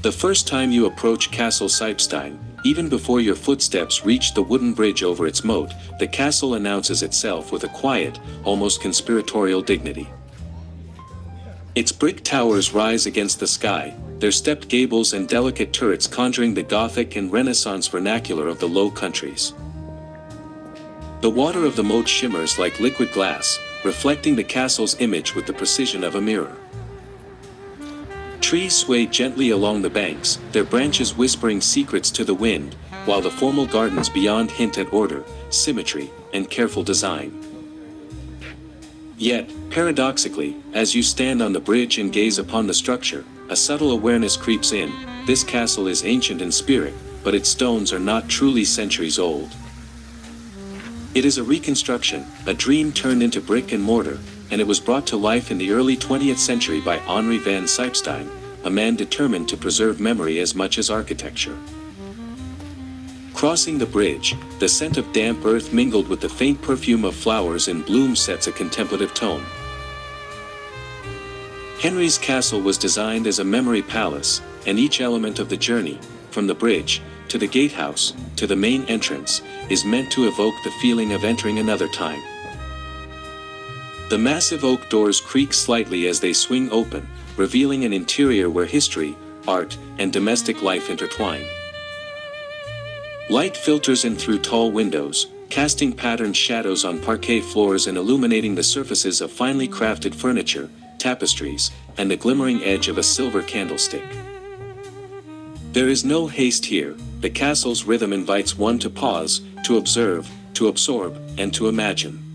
The first time you approach Castle Sypesteyn, even before your footsteps reach the wooden bridge over its moat, the castle announces itself with a quiet, almost conspiratorial dignity. Its brick towers rise against the sky, their stepped gables and delicate turrets conjuring the Gothic and Renaissance vernacular of the Low Countries. The water of the moat shimmers like liquid glass, reflecting the castle's image with the precision of a mirror. Trees sway gently along the banks, their branches whispering secrets to the wind, while the formal gardens beyond hint at order, symmetry, and careful design. Yet, paradoxically, as you stand on the bridge and gaze upon the structure, a subtle awareness creeps in. This castle is ancient in spirit, but its stones are not truly centuries old. It is a reconstruction, a dream turned into brick and mortar, and it was brought to life in the early 20th century by Henri van Sypesteyn, a man determined to preserve memory as much as architecture. Crossing the bridge, the scent of damp earth mingled with the faint perfume of flowers in bloom sets a contemplative tone. Henri's castle was designed as a memory palace, and each element of the journey, from the bridge, to the gatehouse, to the main entrance, is meant to evoke the feeling of entering another time. The massive oak doors creak slightly as they swing open, revealing an interior where history, art, and domestic life intertwine. Light filters in through tall windows, casting patterned shadows on parquet floors and illuminating the surfaces of finely crafted furniture, tapestries, and the glimmering edge of a silver candlestick. There is no haste here. The castle's rhythm invites one to pause, to observe, to absorb, and to imagine.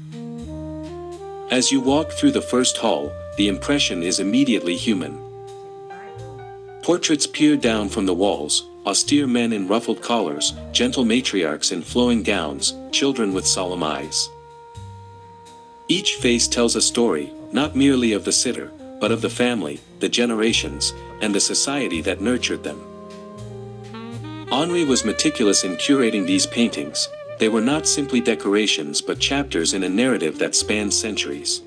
As you walk through the first hall, the impression is immediately human. Portraits peer down from the walls, austere men in ruffled collars, gentle matriarchs in flowing gowns, children with solemn eyes. Each face tells a story, not merely of the sitter, but of the family, the generations, and the society that nurtured them. Henri was meticulous in curating these paintings. They were not simply decorations but chapters in a narrative that spanned centuries.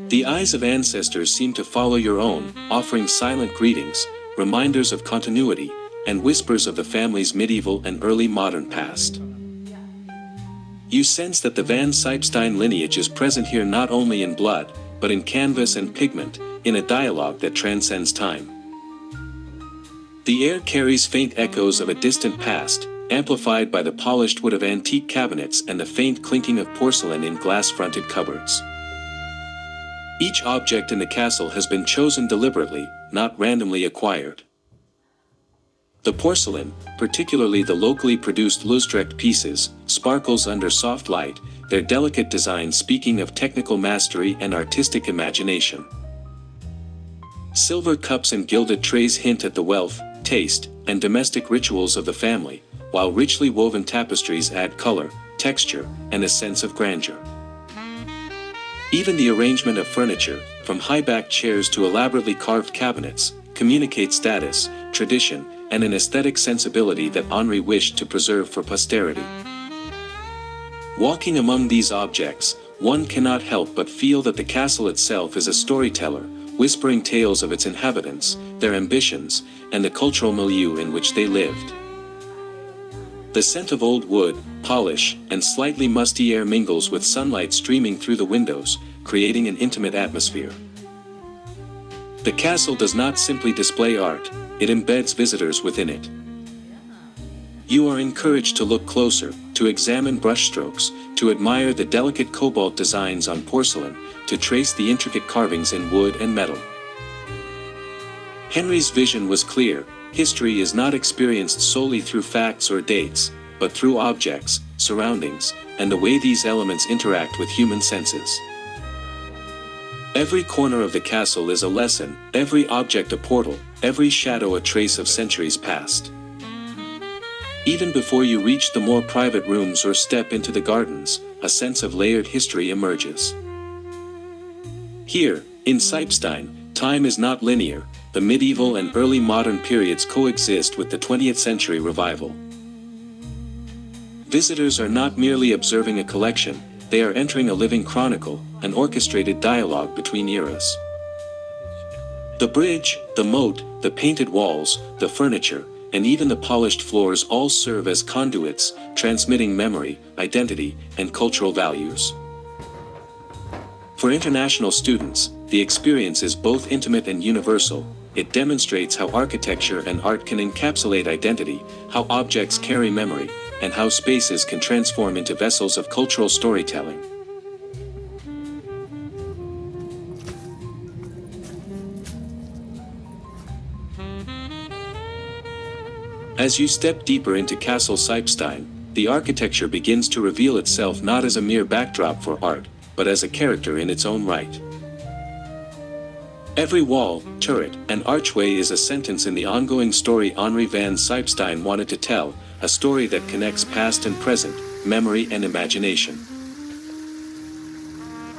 The eyes of ancestors seem to follow your own, offering silent greetings, reminders of continuity, and whispers of the family's medieval and early modern past. You sense that the Van Sypesteyn lineage is present here not only in blood, but in canvas and pigment, in a dialogue that transcends time. The air carries faint echoes of a distant past, amplified by the polished wood of antique cabinets and the faint clinking of porcelain in glass-fronted cupboards. Each object in the castle has been chosen deliberately, not randomly acquired. The porcelain, particularly the locally produced Lustrecht pieces, sparkles under soft light, their delicate design speaking of technical mastery and artistic imagination. Silver cups and gilded trays hint at the wealth, taste, and domestic rituals of the family, while richly woven tapestries add color, texture, and a sense of grandeur. Even the arrangement of furniture, from high-backed chairs to elaborately carved cabinets, communicates status, tradition, and an aesthetic sensibility that Henri wished to preserve for posterity. Walking among these objects, one cannot help but feel that the castle itself is a storyteller, whispering tales of its inhabitants, their ambitions, and the cultural milieu in which they lived. The scent of old wood, polish, and slightly musty air mingles with sunlight streaming through the windows, creating an intimate atmosphere. The castle does not simply display art, it embeds visitors within it. You are encouraged to look closer, to examine brushstrokes, to admire the delicate cobalt designs on porcelain, to trace the intricate carvings in wood and metal. Henri's vision was clear: history is not experienced solely through facts or dates, but through objects, surroundings, and the way these elements interact with human senses. Every corner of the castle is a lesson, every object a portal, every shadow a trace of centuries past. Even before you reach the more private rooms or step into the gardens, a sense of layered history emerges. Here, in Sypesteyn, time is not linear. The medieval and early modern periods coexist with the 20th century revival. Visitors are not merely observing a collection, they are entering a living chronicle, an orchestrated dialogue between eras. The bridge, the moat, the painted walls, the furniture, and even the polished floors all serve as conduits, transmitting memory, identity, and cultural values. For international students, the experience is both intimate and universal. It demonstrates how architecture and art can encapsulate identity, how objects carry memory, and how spaces can transform into vessels of cultural storytelling. As you step deeper into Castle Sypesteyn, the architecture begins to reveal itself not as a mere backdrop for art, but as a character in its own right. Every wall, turret, and archway is a sentence in the ongoing story Henri van Sypesteyn wanted to tell, a story that connects past and present, memory and imagination.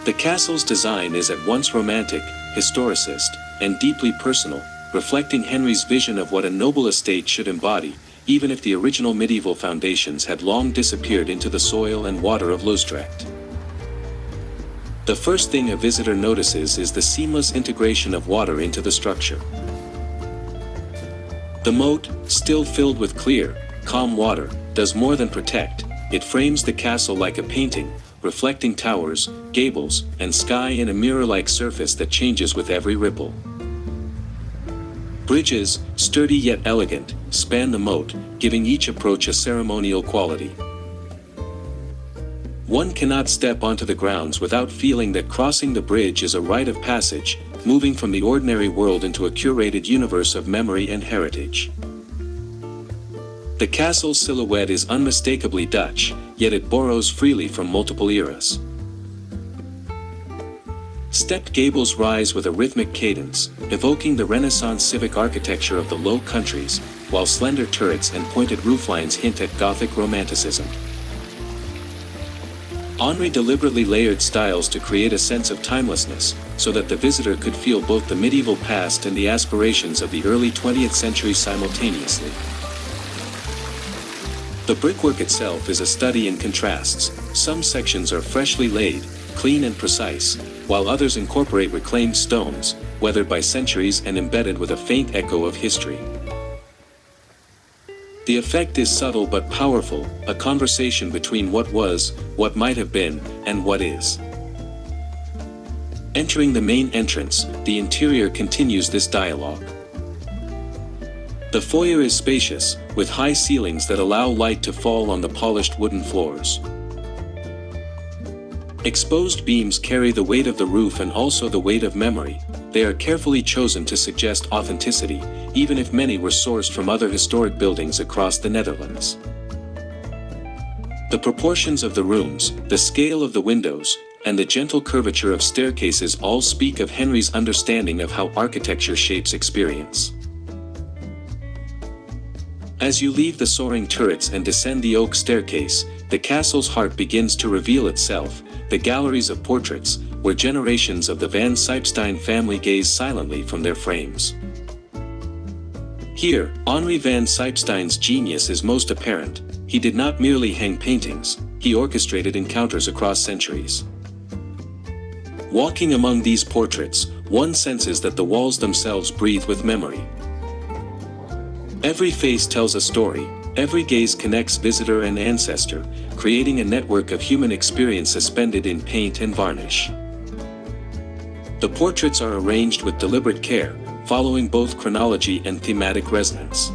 The castle's design is at once romantic, historicist, and deeply personal, reflecting Henri's vision of what a noble estate should embody, even if the original medieval foundations had long disappeared into the soil and water of Loosdrecht. The first thing a visitor notices is the seamless integration of water into the structure. The moat, still filled with clear, calm water, does more than protect. It frames the castle like a painting, reflecting towers, gables, and sky in a mirror-like surface that changes with every ripple. Bridges, sturdy yet elegant, span the moat, giving each approach a ceremonial quality. One cannot step onto the grounds without feeling that crossing the bridge is a rite of passage, moving from the ordinary world into a curated universe of memory and heritage. The castle's silhouette is unmistakably Dutch, yet it borrows freely from multiple eras. Stepped gables rise with a rhythmic cadence, evoking the Renaissance civic architecture of the Low Countries, while slender turrets and pointed rooflines hint at Gothic romanticism. Henri deliberately layered styles to create a sense of timelessness, so that the visitor could feel both the medieval past and the aspirations of the early 20th century simultaneously. The brickwork itself is a study in contrasts. Some sections are freshly laid, clean and precise, while others incorporate reclaimed stones, weathered by centuries and embedded with a faint echo of history. The effect is subtle but powerful, a conversation between what was, what might have been, and what is. Entering the main entrance, the interior continues this dialogue. The foyer is spacious, with high ceilings that allow light to fall on the polished wooden floors. Exposed beams carry the weight of the roof and also the weight of memory. They are carefully chosen to suggest authenticity, even if many were sourced from other historic buildings across the Netherlands. The proportions of the rooms, the scale of the windows, and the gentle curvature of staircases all speak of Henri's understanding of how architecture shapes experience. As you leave the soaring turrets and descend the oak staircase, the castle's heart begins to reveal itself, the galleries of portraits, where generations of the Van Sypesteyn family gaze silently from their frames. Here, Henri van Sypesteyn's genius is most apparent. He did not merely hang paintings, he orchestrated encounters across centuries. Walking among these portraits, one senses that the walls themselves breathe with memory. Every face tells a story, every gaze connects visitor and ancestor, creating a network of human experience suspended in paint and varnish. The portraits are arranged with deliberate care, following both chronology and thematic resonance.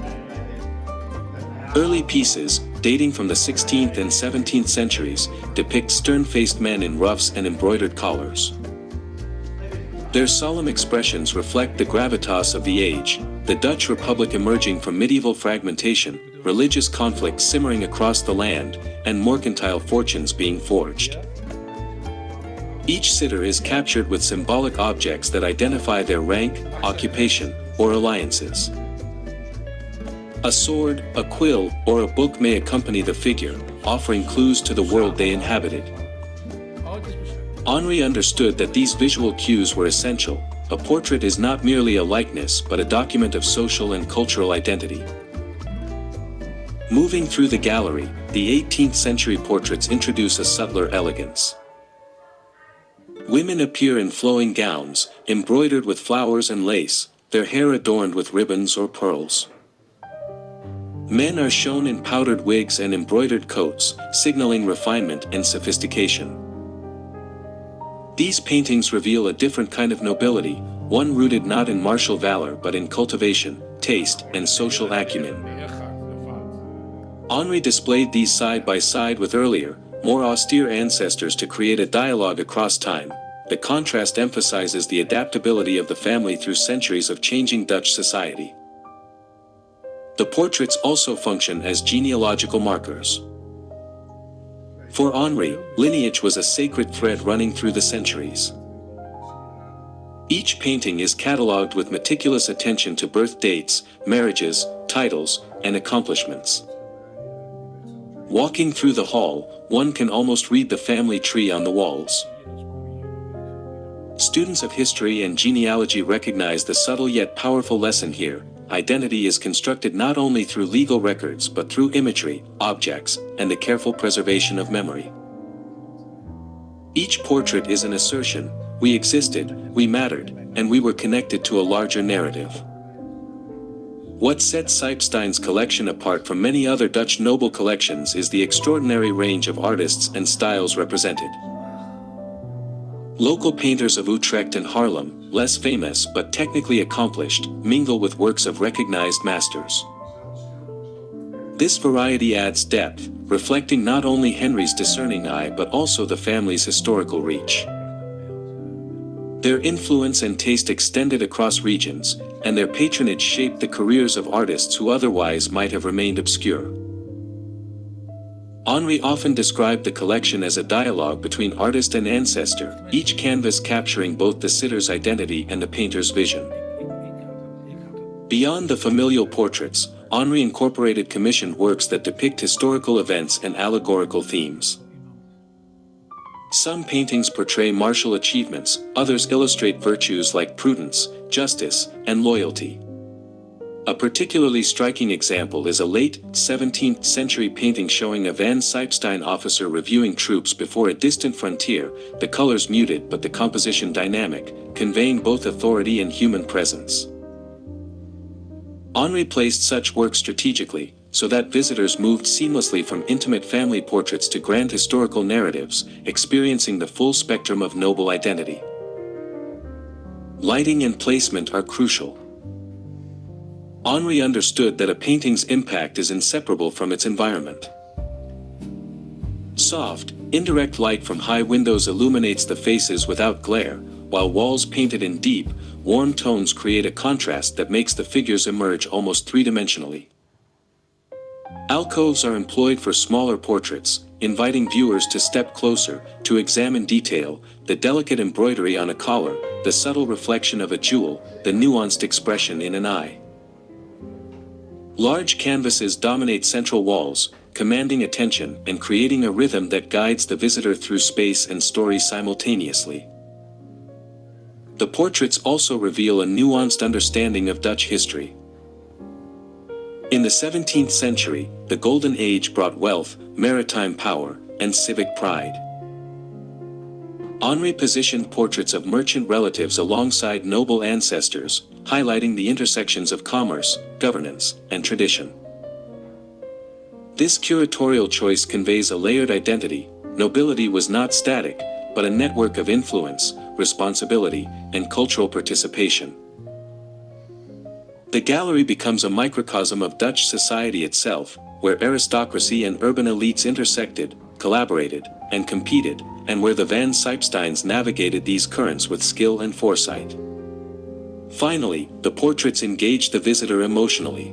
Early pieces, dating from the 16th and 17th centuries, depict stern-faced men in ruffs and embroidered collars. Their solemn expressions reflect the gravitas of the age, the Dutch Republic emerging from medieval fragmentation, religious conflict simmering across the land, and mercantile fortunes being forged. Each sitter is captured with symbolic objects that identify their rank, occupation, or alliances. A sword, a quill, or a book may accompany the figure, offering clues to the world they inhabited. Henri understood that these visual cues were essential. A portrait is not merely a likeness but a document of social and cultural identity. Moving through the gallery, the 18th century portraits introduce a subtler elegance. Women appear in flowing gowns, embroidered with flowers and lace, their hair adorned with ribbons or pearls. Men are shown in powdered wigs and embroidered coats, signaling refinement and sophistication. These paintings reveal a different kind of nobility, one rooted not in martial valor but in cultivation, taste, and social acumen. Henri displayed these side by side with earlier, more austere ancestors to create a dialogue across time. The contrast emphasizes the adaptability of the family through centuries of changing Dutch society. The portraits also function as genealogical markers. For Henri, lineage was a sacred thread running through the centuries. Each painting is catalogued with meticulous attention to birth dates, marriages, titles, and accomplishments. Walking through the hall, one can almost read the family tree on the walls. Students of history and genealogy recognize the subtle yet powerful lesson here. Identity is constructed not only through legal records but through imagery, objects, and the careful preservation of memory. Each portrait is an assertion: we existed, we mattered, and we were connected to a larger narrative. What sets Sypesteyn's collection apart from many other Dutch noble collections is the extraordinary range of artists and styles represented. Local painters of Utrecht and Haarlem, less famous but technically accomplished, mingle with works of recognized masters. This variety adds depth, reflecting not only Henri's discerning eye but also the family's historical reach. Their influence and taste extended across regions, and their patronage shaped the careers of artists who otherwise might have remained obscure. Henri often described the collection as a dialogue between artist and ancestor, each canvas capturing both the sitter's identity and the painter's vision. Beyond the familial portraits, Henri incorporated commissioned works that depict historical events and allegorical themes. Some paintings portray martial achievements, others illustrate virtues like prudence, justice, and loyalty. A particularly striking example is a late 17th century painting showing a Van Sypesteyn officer reviewing troops before a distant frontier, the colors muted but the composition dynamic, conveying both authority and human presence. Henri placed such work strategically, so that visitors moved seamlessly from intimate family portraits to grand historical narratives, experiencing the full spectrum of noble identity. Lighting and placement are crucial. Henri understood that a painting's impact is inseparable from its environment. Soft, indirect light from high windows illuminates the faces without glare, while walls painted in deep, warm tones create a contrast that makes the figures emerge almost three-dimensionally. Alcoves are employed for smaller portraits, inviting viewers to step closer, to examine detail, the delicate embroidery on a collar, the subtle reflection of a jewel, the nuanced expression in an eye. Large canvases dominate central walls, commanding attention and creating a rhythm that guides the visitor through space and story simultaneously. The portraits also reveal a nuanced understanding of Dutch history. In the 17th century, the Golden Age brought wealth, maritime power, and civic pride. Henri positioned portraits of merchant relatives alongside noble ancestors, highlighting the intersections of commerce, governance, and tradition. This curatorial choice conveys a layered identity. Nobility was not static, but a network of influence, responsibility, and cultural participation. The gallery becomes a microcosm of Dutch society itself, where aristocracy and urban elites intersected, collaborated, and competed, and where the Van Sypesteyns navigated these currents with skill and foresight. Finally, the portraits engage the visitor emotionally.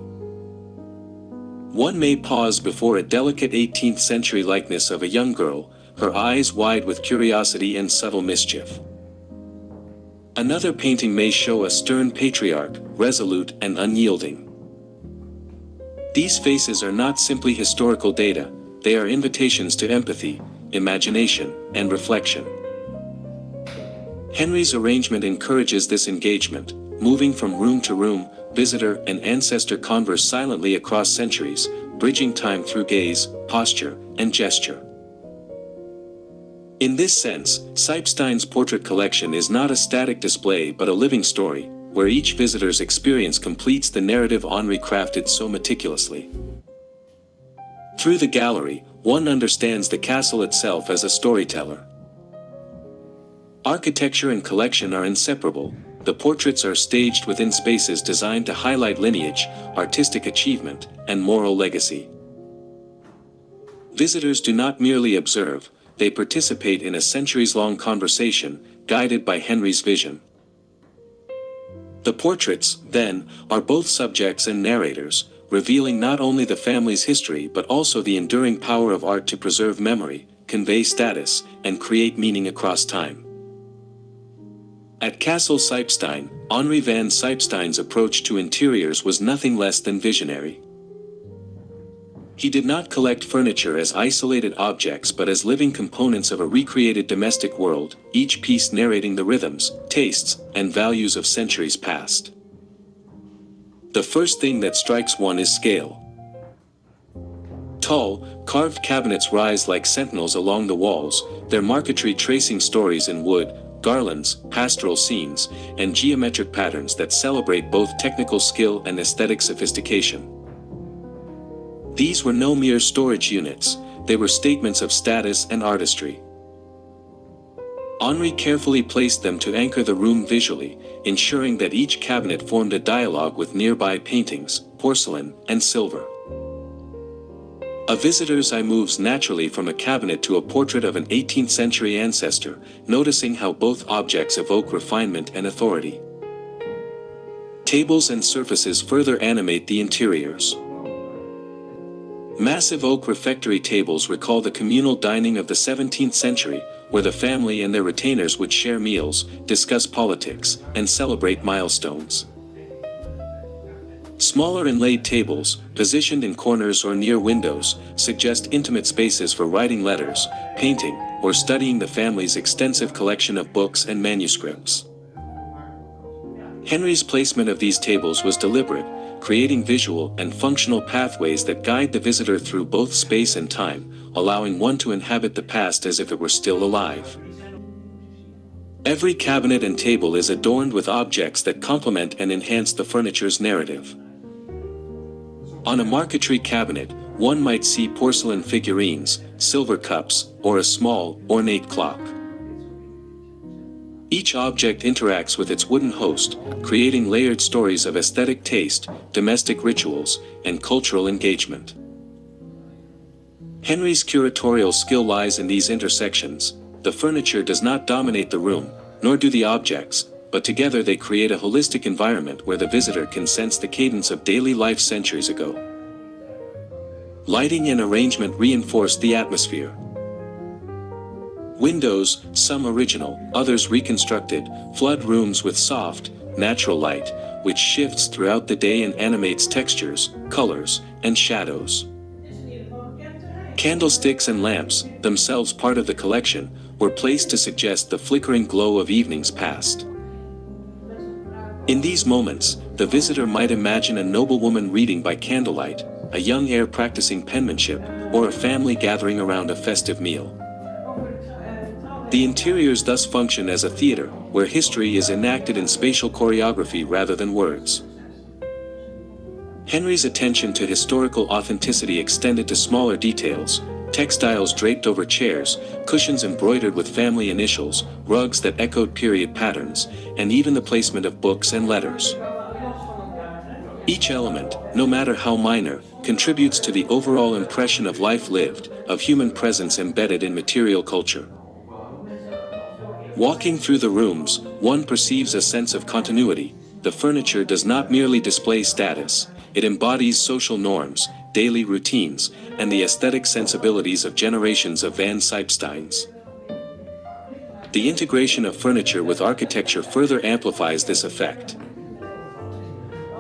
One may pause before a delicate 18th century likeness of a young girl, her eyes wide with curiosity and subtle mischief. Another painting may show a stern patriarch, resolute and unyielding. These faces are not simply historical data, they are invitations to empathy, imagination, and reflection. Henri's arrangement encourages this engagement, moving from room to room, visitor and ancestor converse silently across centuries, bridging time through gaze, posture, and gesture. In this sense, Sypesteyn's portrait collection is not a static display but a living story, where each visitor's experience completes the narrative Henri crafted so meticulously. Through the gallery, one understands the castle itself as a storyteller. Architecture and collection are inseparable. The portraits are staged within spaces designed to highlight lineage, artistic achievement, and moral legacy. Visitors do not merely observe, they participate in a centuries-long conversation, guided by Henri's vision. The portraits, then, are both subjects and narrators, revealing not only the family's history but also the enduring power of art to preserve memory, convey status, and create meaning across time. At Castle Sypesteyn, Henri van Sypesteyn's approach to interiors was nothing less than visionary. He did not collect furniture as isolated objects but as living components of a recreated domestic world, each piece narrating the rhythms, tastes, and values of centuries past. The first thing that strikes one is scale. Tall, carved cabinets rise like sentinels along the walls, their marquetry tracing stories in wood, garlands, pastoral scenes, and geometric patterns that celebrate both technical skill and aesthetic sophistication. These were no mere storage units, they were statements of status and artistry. Henri carefully placed them to anchor the room visually, ensuring that each cabinet formed a dialogue with nearby paintings, porcelain, and silver. A visitor's eye moves naturally from a cabinet to a portrait of an 18th century ancestor, noticing how both objects evoke refinement and authority. Tables and surfaces further animate the interiors. Massive oak refectory tables recall the communal dining of the 17th century, where the family and their retainers would share meals, discuss politics, and celebrate milestones. Smaller inlaid tables, positioned in corners or near windows, suggest intimate spaces for writing letters, painting, or studying the family's extensive collection of books and manuscripts. Henri's placement of these tables was deliberate, creating visual and functional pathways that guide the visitor through both space and time, allowing one to inhabit the past as if it were still alive. Every cabinet and table is adorned with objects that complement and enhance the furniture's narrative. On a marquetry cabinet, one might see porcelain figurines, silver cups, or a small, ornate clock. Each object interacts with its wooden host, creating layered stories of aesthetic taste, domestic rituals, and cultural engagement. Henri's curatorial skill lies in these intersections. The furniture does not dominate the room, nor do the objects, but together they create a holistic environment where the visitor can sense the cadence of daily life centuries ago. Lighting and arrangement reinforce the atmosphere. Windows, some original, others reconstructed, flood rooms with soft, natural light, which shifts throughout the day and animates textures, colors, and shadows. Candlesticks and lamps, themselves part of the collection, were placed to suggest the flickering glow of evenings past. In these moments, the visitor might imagine a noblewoman reading by candlelight, a young heir practicing penmanship, or a family gathering around a festive meal. The interiors thus function as a theater, where history is enacted in spatial choreography rather than words. Henri's attention to historical authenticity extended to smaller details, textiles draped over chairs, cushions embroidered with family initials, rugs that echoed period patterns, and even the placement of books and letters. Each element, no matter how minor, contributes to the overall impression of life lived, of human presence embedded in material culture. Walking through the rooms, one perceives a sense of continuity. The furniture does not merely display status, it embodies social norms, daily routines, and the aesthetic sensibilities of generations of Van Sypesteyns. The integration of furniture with architecture further amplifies this effect.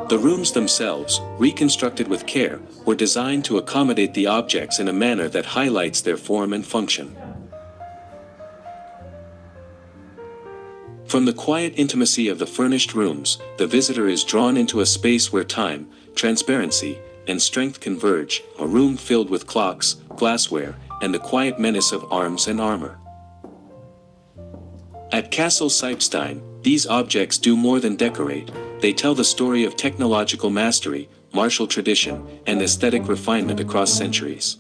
The rooms themselves, reconstructed with care, were designed to accommodate the objects in a manner that highlights their form and function. From the quiet intimacy of the furnished rooms, the visitor is drawn into a space where time, transparency, and strength converge, a room filled with clocks, glassware, and the quiet menace of arms and armor. At Castle Sypesteyn, these objects do more than decorate, they tell the story of technological mastery, martial tradition, and aesthetic refinement across centuries.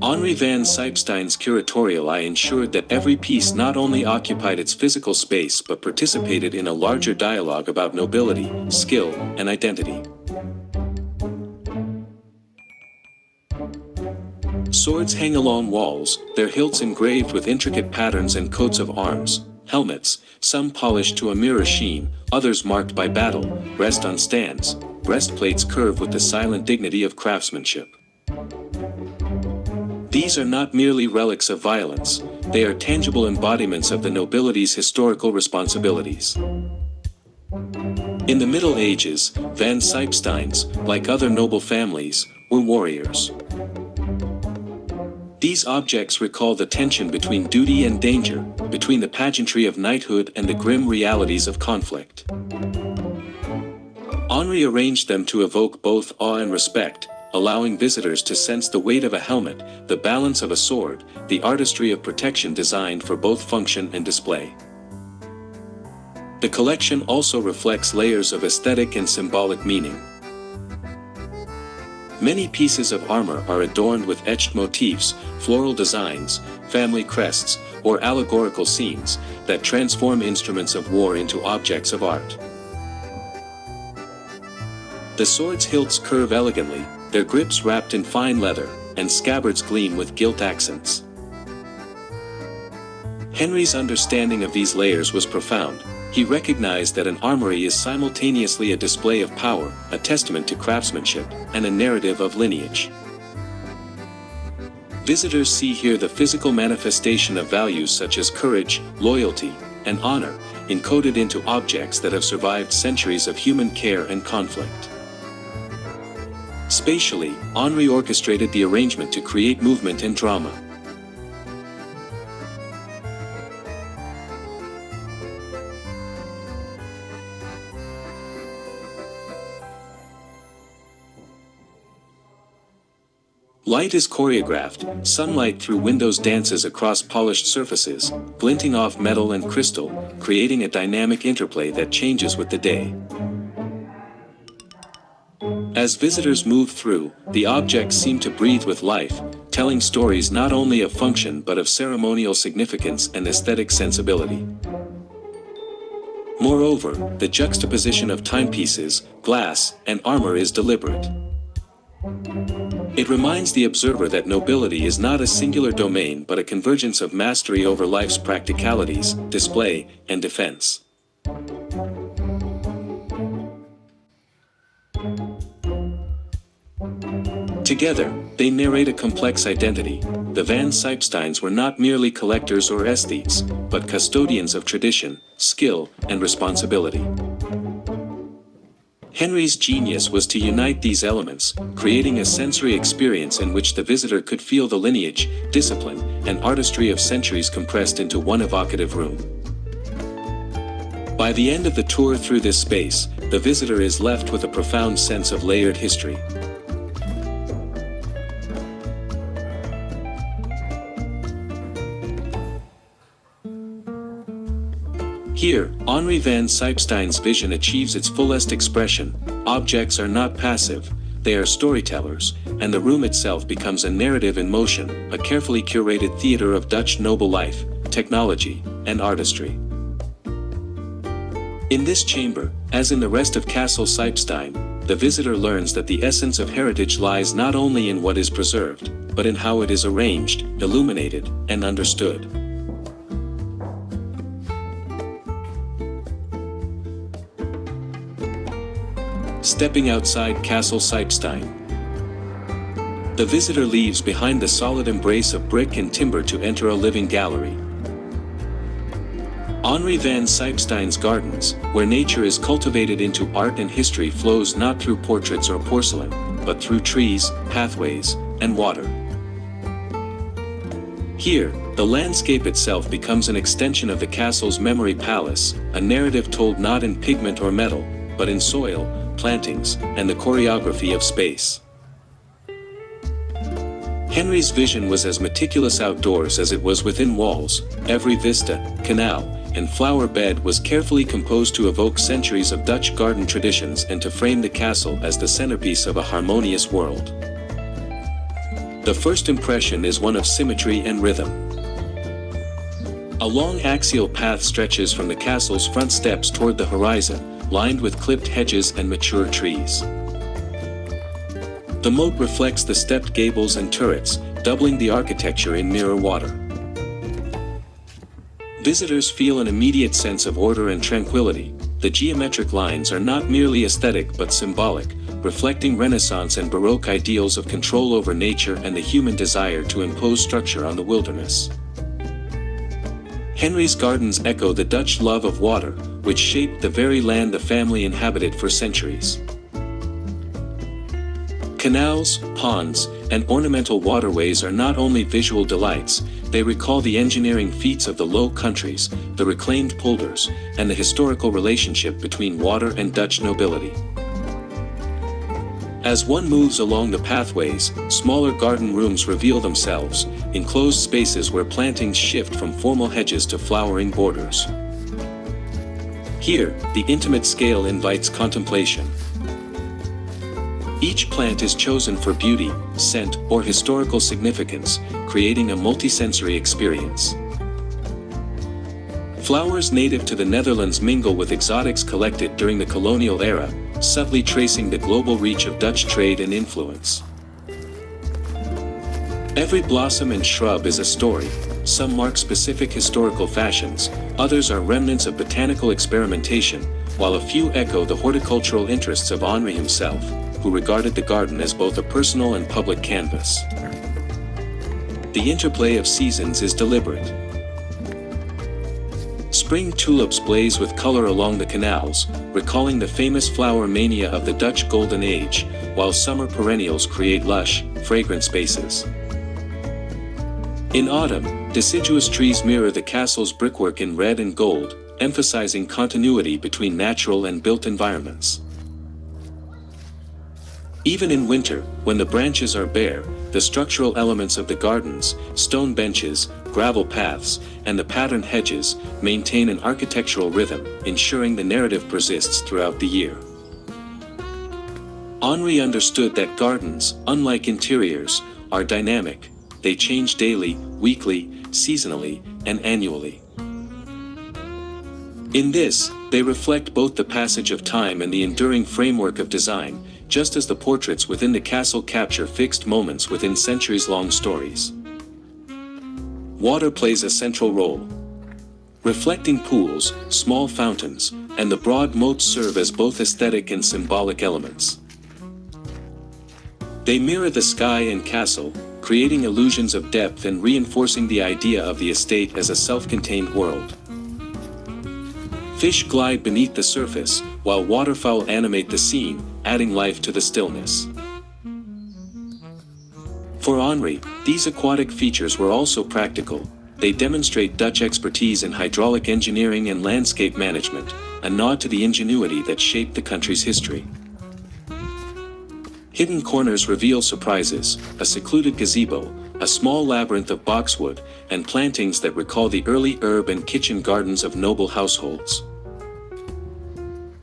Henri van Sypesteyn's curatorial eye ensured that every piece not only occupied its physical space but participated in a larger dialogue about nobility, skill, and identity. Swords hang along walls, their hilts engraved with intricate patterns and coats of arms. Helmets, some polished to a mirror sheen, others marked by battle, rest on stands, breastplates curved with the silent dignity of craftsmanship. These are not merely relics of violence, they are tangible embodiments of the nobility's historical responsibilities. In the Middle Ages, Van Sypesteyns, like other noble families, were warriors. These objects recall the tension between duty and danger, between the pageantry of knighthood and the grim realities of conflict. Henri arranged them to evoke both awe and respect, allowing visitors to sense the weight of a helmet, the balance of a sword, the artistry of protection designed for both function and display. The collection also reflects layers of aesthetic and symbolic meaning. Many pieces of armor are adorned with etched motifs, floral designs, family crests, or allegorical scenes that transform instruments of war into objects of art. The sword's hilts curve elegantly, their grips wrapped in fine leather, and scabbards gleam with gilt accents. Henri's understanding of these layers was profound. He recognized that an armory is simultaneously a display of power, a testament to craftsmanship, and a narrative of lineage. Visitors see here the physical manifestation of values such as courage, loyalty, and honor, encoded into objects that have survived centuries of human care and conflict. Spatially, Henri orchestrated the arrangement to create movement and drama. Light is choreographed, sunlight through windows dances across polished surfaces, glinting off metal and crystal, creating a dynamic interplay that changes with the day. As visitors move through, the objects seem to breathe with life, telling stories not only of function but of ceremonial significance and aesthetic sensibility. Moreover, the juxtaposition of timepieces, glass, and armor is deliberate. It reminds the observer that nobility is not a singular domain but a convergence of mastery over life's practicalities, display, and defense. Together, they narrate a complex identity. The Van Sypesteyns were not merely collectors or aesthetes, but custodians of tradition, skill, and responsibility. Henri's genius was to unite these elements, creating a sensory experience in which the visitor could feel the lineage, discipline, and artistry of centuries compressed into one evocative room. By the end of the tour through this space, the visitor is left with a profound sense of layered history. Here, Henri van Sypesteyn's vision achieves its fullest expression. Objects are not passive, they are storytellers, and the room itself becomes a narrative in motion, a carefully curated theater of Dutch noble life, technology, and artistry. In this chamber, as in the rest of Castle Sypesteyn, the visitor learns that the essence of heritage lies not only in what is preserved, but in how it is arranged, illuminated, and understood. Stepping outside Castle Sypesteyn, the visitor leaves behind the solid embrace of brick and timber to enter a living gallery. Henri van Sypesteyn's gardens, where nature is cultivated into art and history, flows not through portraits or porcelain, but through trees, pathways, and water. Here, the landscape itself becomes an extension of the castle's memory palace, a narrative told not in pigment or metal, but in soil, plantings, and the choreography of space. Henri's vision was as meticulous outdoors as it was within walls. Every vista, canal, and flower bed was carefully composed to evoke centuries of Dutch garden traditions and to frame the castle as the centerpiece of a harmonious world. The first impression is one of symmetry and rhythm. A long axial path stretches from the castle's front steps toward the horizon, lined with clipped hedges and mature trees. The moat reflects the stepped gables and turrets, doubling the architecture in mirror water. Visitors feel an immediate sense of order and tranquility. The geometric lines are not merely aesthetic but symbolic, reflecting Renaissance and Baroque ideals of control over nature and the human desire to impose structure on the wilderness. Henri's gardens echo the Dutch love of water, which shaped the very land the family inhabited for centuries. Canals, ponds, and ornamental waterways are not only visual delights, they recall the engineering feats of the Low Countries, the reclaimed polders, and the historical relationship between water and Dutch nobility. As one moves along the pathways, smaller garden rooms reveal themselves, enclosed spaces where plantings shift from formal hedges to flowering borders. Here, the intimate scale invites contemplation. Each plant is chosen for beauty, scent, or historical significance, creating a multisensory experience. Flowers native to the Netherlands mingle with exotics collected during the colonial era, subtly tracing the global reach of Dutch trade and influence. Every blossom and shrub is a story. Some mark specific historical fashions, others are remnants of botanical experimentation, while a few echo the horticultural interests of Henri himself, who regarded the garden as both a personal and public canvas. The interplay of seasons is deliberate. Spring tulips blaze with color along the canals, recalling the famous flower mania of the Dutch Golden Age, while summer perennials create lush, fragrant spaces. In autumn, deciduous trees mirror the castle's brickwork in red and gold, emphasizing continuity between natural and built environments. Even in winter, when the branches are bare, the structural elements of the gardens, stone benches, gravel paths, and the patterned hedges, maintain an architectural rhythm, ensuring the narrative persists throughout the year. Henri understood that gardens, unlike interiors, are dynamic. They change daily, weekly, seasonally, and annually. In this, they reflect both the passage of time and the enduring framework of design, just as the portraits within the castle capture fixed moments within centuries-long stories. Water plays a central role. Reflecting pools, small fountains, and the broad moats serve as both aesthetic and symbolic elements. They mirror the sky and castle, creating illusions of depth and reinforcing the idea of the estate as a self-contained world. Fish glide beneath the surface, while waterfowl animate the scene, adding life to the stillness. For Henri, these aquatic features were also practical. They demonstrate Dutch expertise in hydraulic engineering and landscape management, a nod to the ingenuity that shaped the country's history. Hidden corners reveal surprises, a secluded gazebo, a small labyrinth of boxwood, and plantings that recall the early herb and kitchen gardens of noble households.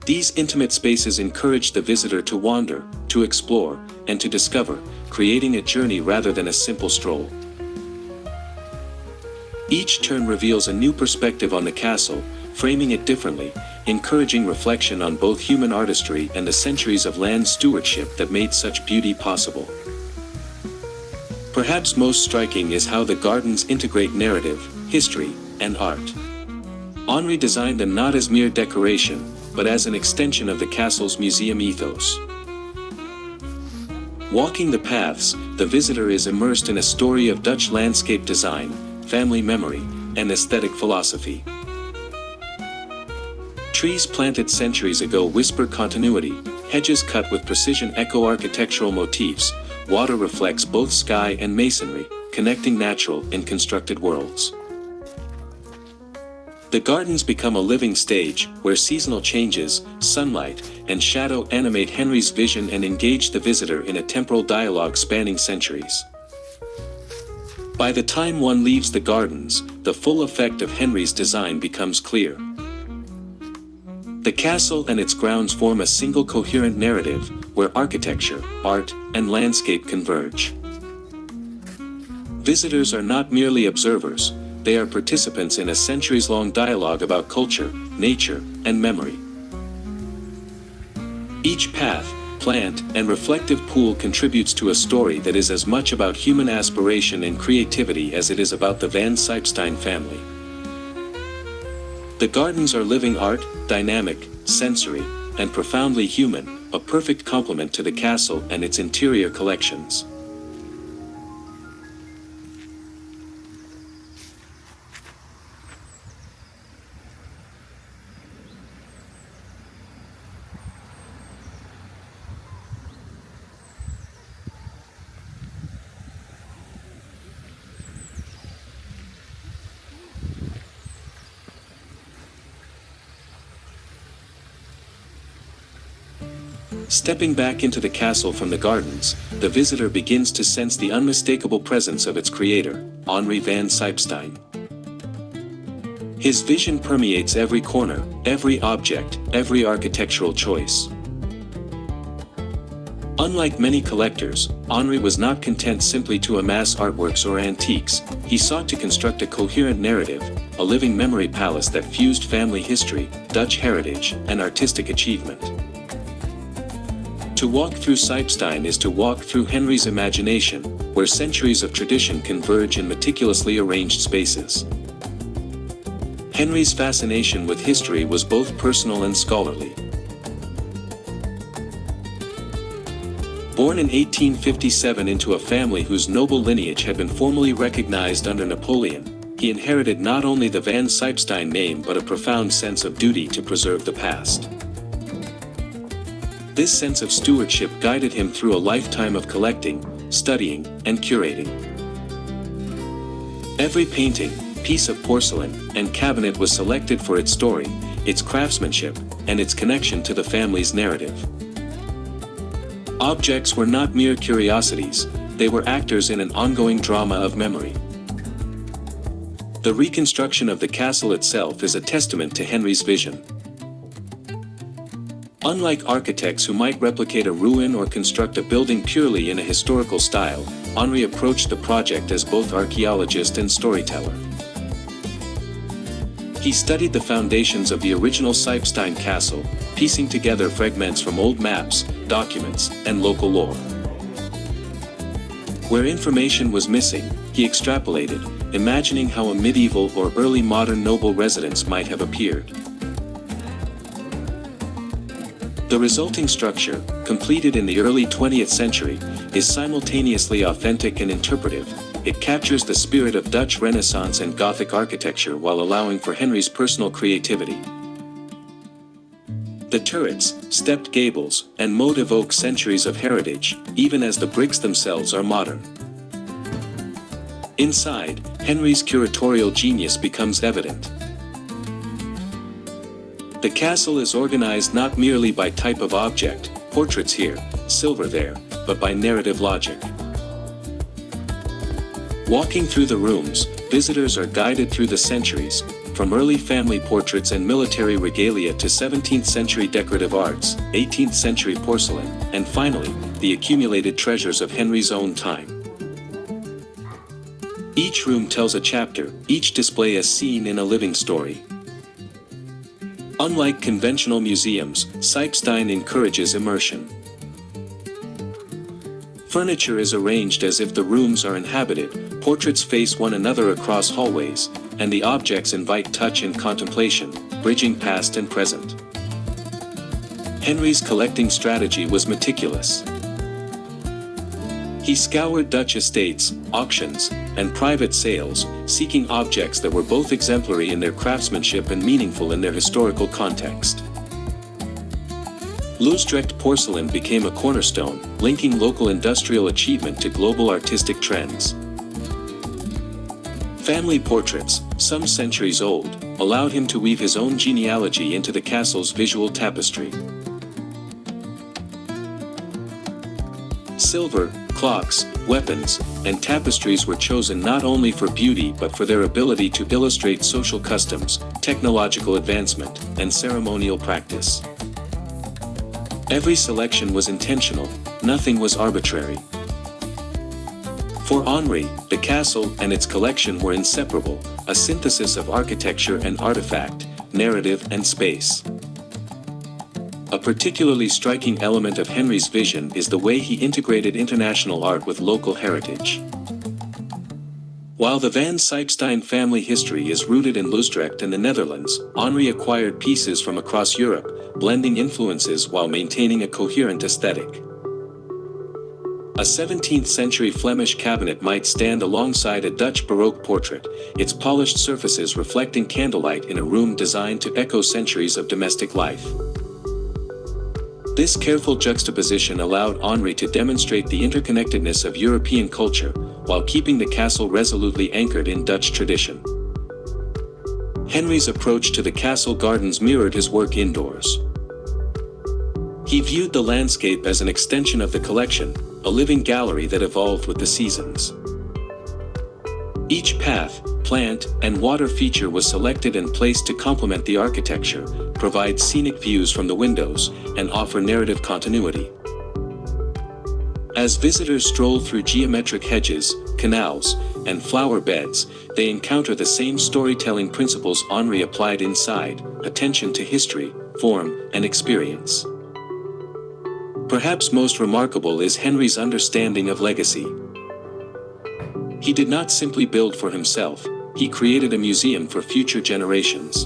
These intimate spaces encourage the visitor to wander, to explore, and to discover, creating a journey rather than a simple stroll. Each turn reveals a new perspective on the castle, framing it differently, encouraging reflection on both human artistry and the centuries of land stewardship that made such beauty possible. Perhaps most striking is how the gardens integrate narrative, history, and art. Henri designed them not as mere decoration, but as an extension of the castle's museum ethos. Walking the paths, the visitor is immersed in a story of Dutch landscape design, family memory, and aesthetic philosophy. Trees planted centuries ago whisper continuity, hedges cut with precision echo architectural motifs, water reflects both sky and masonry, connecting natural and constructed worlds. The gardens become a living stage, where seasonal changes, sunlight, and shadow animate Henri's vision and engage the visitor in a temporal dialogue spanning centuries. By the time one leaves the gardens, the full effect of Henri's design becomes clear. The castle and its grounds form a single coherent narrative, where architecture, art, and landscape converge. Visitors are not merely observers, they are participants in a centuries-long dialogue about culture, nature, and memory. Each path, plant, and reflective pool contributes to a story that is as much about human aspiration and creativity as it is about the Van Sypesteyn family. The gardens are living art, dynamic, sensory, and profoundly human, a perfect complement to the castle and its interior collections. Stepping back into the castle from the gardens, the visitor begins to sense the unmistakable presence of its creator, Henri van Sypesteyn. His vision permeates every corner, every object, every architectural choice. Unlike many collectors, Henri was not content simply to amass artworks or antiques. He sought to construct a coherent narrative, a living memory palace that fused family history, Dutch heritage, and artistic achievement. To walk through Sypesteyn is to walk through Henri's imagination, where centuries of tradition converge in meticulously arranged spaces. Henri's fascination with history was both personal and scholarly. Born in 1857 into a family whose noble lineage had been formally recognized under Napoleon, he inherited not only the Van Sypesteyn name but a profound sense of duty to preserve the past. This sense of stewardship guided him through a lifetime of collecting, studying, and curating. Every painting, piece of porcelain, and cabinet was selected for its story, its craftsmanship, and its connection to the family's narrative. Objects were not mere curiosities, they were actors in an ongoing drama of memory. The reconstruction of the castle itself is a testament to Henri's vision. Unlike architects who might replicate a ruin or construct a building purely in a historical style, Henri approached the project as both archaeologist and storyteller. He studied the foundations of the original Sypesteyn castle, piecing together fragments from old maps, documents, and local lore. Where information was missing, he extrapolated, imagining how a medieval or early modern noble residence might have appeared. The resulting structure, completed in the early 20th century, is simultaneously authentic and interpretive. It captures the spirit of Dutch Renaissance and Gothic architecture while allowing for Henri's personal creativity. The turrets, stepped gables, and moat evoke centuries of heritage, even as the bricks themselves are modern. Inside, Henri's curatorial genius becomes evident. The castle is organized not merely by type of object, portraits here, silver there, but by narrative logic. Walking through the rooms, visitors are guided through the centuries, from early family portraits and military regalia to 17th century decorative arts, 18th century porcelain, and finally, the accumulated treasures of Henri's own time. Each room tells a chapter, each display a scene in a living story. Unlike conventional museums, Sypesteyn encourages immersion. Furniture is arranged as if the rooms are inhabited, portraits face one another across hallways, and the objects invite touch and contemplation, bridging past and present. Henri's collecting strategy was meticulous. He scoured Dutch estates, auctions, and private sales, seeking objects that were both exemplary in their craftsmanship and meaningful in their historical context. Loosdrecht porcelain became a cornerstone, linking local industrial achievement to global artistic trends. Family portraits, some centuries old, allowed him to weave his own genealogy into the castle's visual tapestry. Silver, clocks, weapons, and tapestries were chosen not only for beauty but for their ability to illustrate social customs, technological advancement, and ceremonial practice. Every selection was intentional, nothing was arbitrary. For Henri, the castle and its collection were inseparable, a synthesis of architecture and artifact, narrative and space. A particularly striking element of Henri's vision is the way he integrated international art with local heritage. While the Van Sypesteyn family history is rooted in Utrecht and the Netherlands, Henri acquired pieces from across Europe, blending influences while maintaining a coherent aesthetic. A 17th-century Flemish cabinet might stand alongside a Dutch Baroque portrait, its polished surfaces reflecting candlelight in a room designed to echo centuries of domestic life. This careful juxtaposition allowed Henri to demonstrate the interconnectedness of European culture, while keeping the castle resolutely anchored in Dutch tradition. Henri's approach to the castle gardens mirrored his work indoors. He viewed the landscape as an extension of the collection, a living gallery that evolved with the seasons. Each path, plant, and water feature was selected and placed to complement the architecture, provide scenic views from the windows, and offer narrative continuity. As visitors stroll through geometric hedges, canals, and flower beds, they encounter the same storytelling principles Henri applied inside: attention to history, form, and experience. Perhaps most remarkable is Henri's understanding of legacy. He did not simply build for himself, he created a museum for future generations.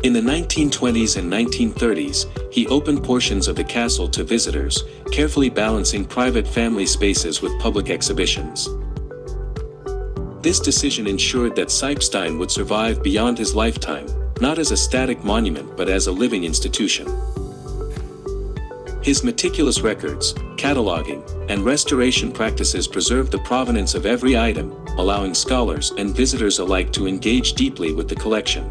In the 1920s and 1930s, he opened portions of the castle to visitors, carefully balancing private family spaces with public exhibitions. This decision ensured that Sypesteyn would survive beyond his lifetime, not as a static monument but as a living institution. His meticulous records, cataloging, and restoration practices preserved the provenance of every item, allowing scholars and visitors alike to engage deeply with the collection.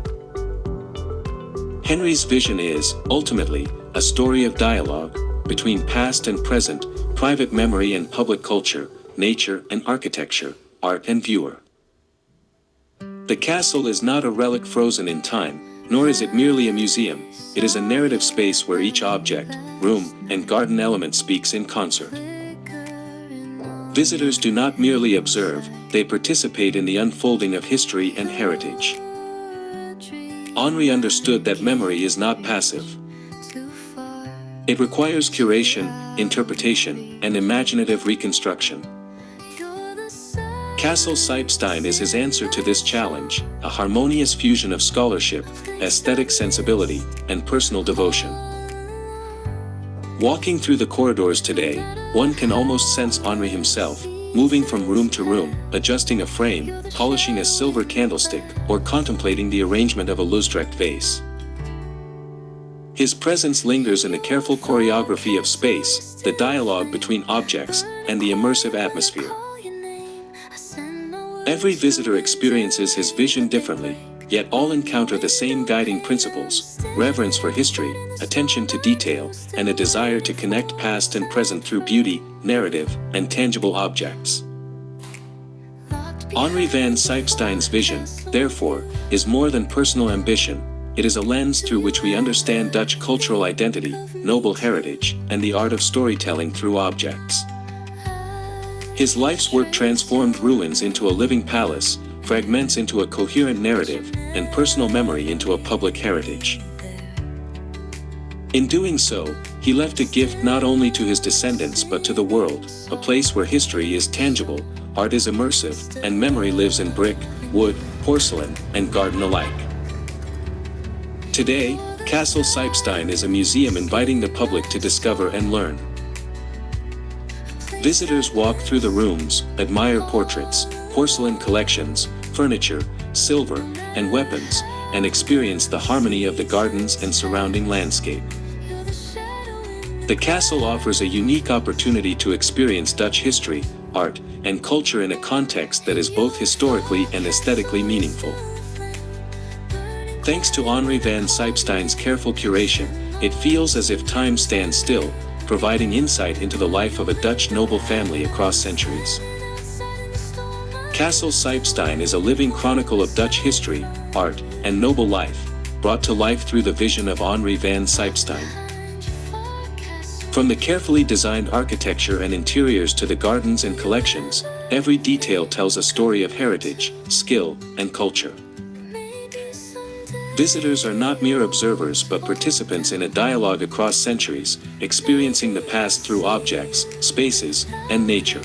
Henri's vision is, ultimately, a story of dialogue between past and present, private memory and public culture, nature and architecture, art and viewer. The castle is not a relic frozen in time, nor is it merely a museum. It is a narrative space where each object, room, and garden element speaks in concert. Visitors do not merely observe, they participate in the unfolding of history and heritage. Henri understood that memory is not passive. It requires curation, interpretation, and imaginative reconstruction. Castle Sypesteyn is his answer to this challenge, a harmonious fusion of scholarship, aesthetic sensibility, and personal devotion. Walking through the corridors today, one can almost sense Henri himself, moving from room to room, adjusting a frame, polishing a silver candlestick, or contemplating the arrangement of a Utrecht vase. His presence lingers in the careful choreography of space, the dialogue between objects, and the immersive atmosphere. Every visitor experiences his vision differently, yet all encounter the same guiding principles: reverence for history, attention to detail, and a desire to connect past and present through beauty, narrative, and tangible objects. Henri van Sypesteyn's vision, therefore, is more than personal ambition. It is a lens through which we understand Dutch cultural identity, noble heritage, and the art of storytelling through objects. His life's work transformed ruins into a living palace, fragments into a coherent narrative, and personal memory into a public heritage. In doing so, he left a gift not only to his descendants but to the world, a place where history is tangible, art is immersive, and memory lives in brick, wood, porcelain, and garden alike. Today, Castle Sypesteyn is a museum inviting the public to discover and learn. Visitors walk through the rooms, admire portraits, porcelain collections, furniture, silver, and weapons, and experience the harmony of the gardens and surrounding landscape. The castle offers a unique opportunity to experience Dutch history, art, and culture in a context that is both historically and aesthetically meaningful. Thanks to Henri van Sypesteyn's careful curation, it feels as if time stands still, providing insight into the life of a Dutch noble family across centuries. Castle Sypesteyn is a living chronicle of Dutch history, art, and noble life, brought to life through the vision of Henri van Sypesteyn. From the carefully designed architecture and interiors to the gardens and collections, every detail tells a story of heritage, skill, and culture. Visitors are not mere observers but participants in a dialogue across centuries, experiencing the past through objects, spaces, and nature.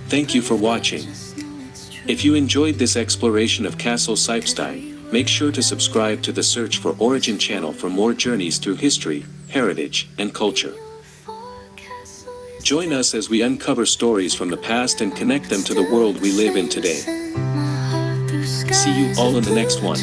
Thank you for watching. If you enjoyed this exploration of Castle Sypesteyn, make sure to subscribe to the Search for Origin channel for more journeys through history, heritage, and culture. Join us as we uncover stories from the past and connect them to the world we live in today. See you all in the next one.